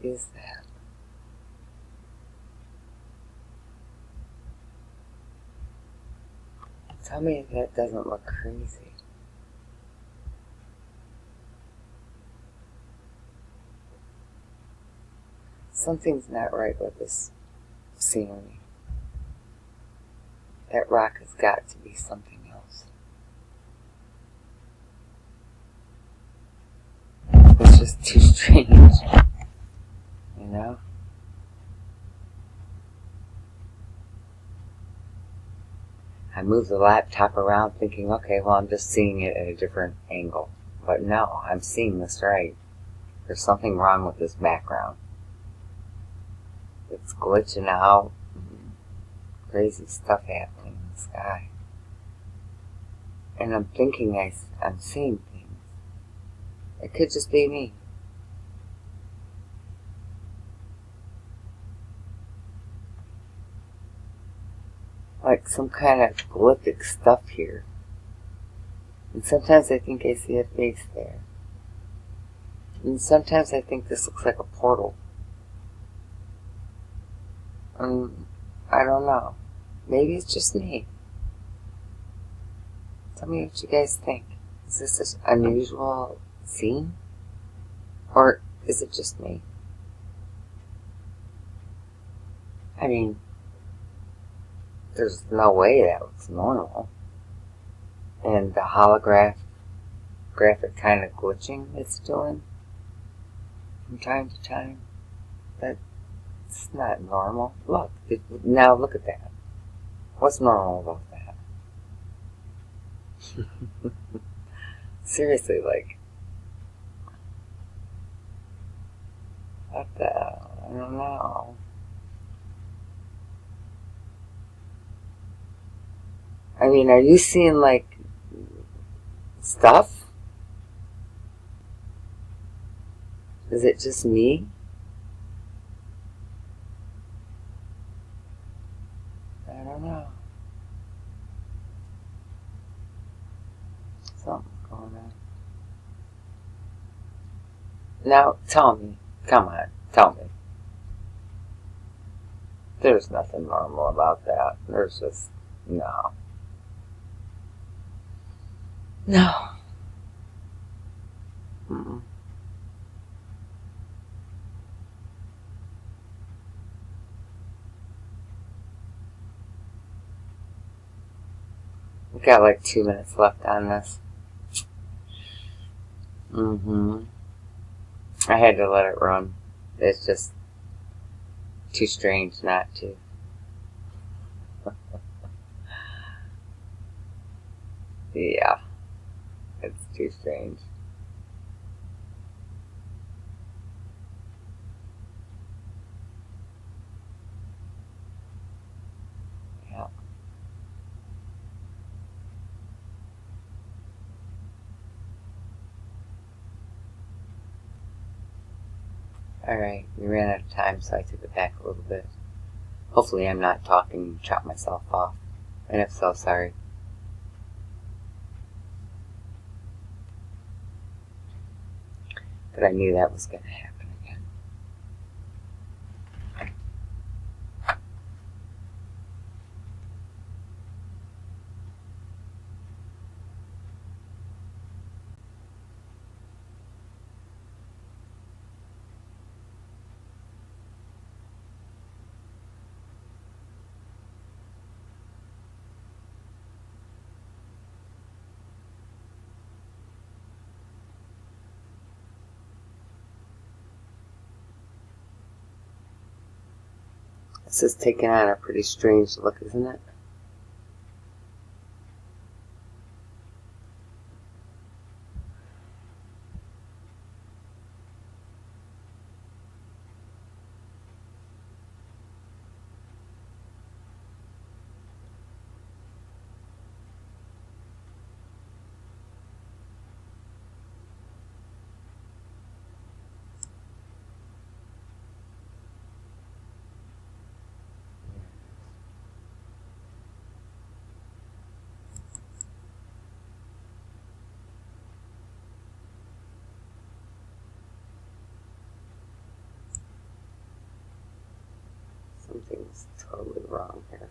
is that? Tell me that doesn't look crazy. Something's not right with this scenery. That rock has got to be something else. It's just too strange, you know? I moved the laptop around thinking, okay, well, I'm just seeing it at a different angle. But no, I'm seeing this right. There's something wrong with this background. It's glitching out. Crazy stuff happening in the sky. And I'm thinking I'm seeing things. It could just be me. Like some kind of glyphic stuff here. And sometimes I think I see a face there. And sometimes I think this looks like a portal. I don't know. Maybe it's just me. Tell me what you guys think. Is this an unusual scene? Or is it just me? I mean, there's no way that looks normal. And the graphic kind of glitching it's doing from time to time, that's not normal. Look, now look at that. What's normal about that? Seriously, like, what the hell? I don't know. I mean, are you seeing, like, stuff? Is it just me? I don't know. Something's going on. Now, tell me. Come on, tell me. There's nothing normal about that. There's just, no. No. Mm-mm. We've got like 2 minutes left on this. I had to let it run. It's just too strange not to. Yeah, it's too strange. Yeah. Alright, we ran out of time, so I took it back a little bit. Hopefully I'm not talking and chop myself off. And if so, sorry. But I knew that was going to happen again. This is taking on a pretty strange look, isn't it? something's totally wrong here.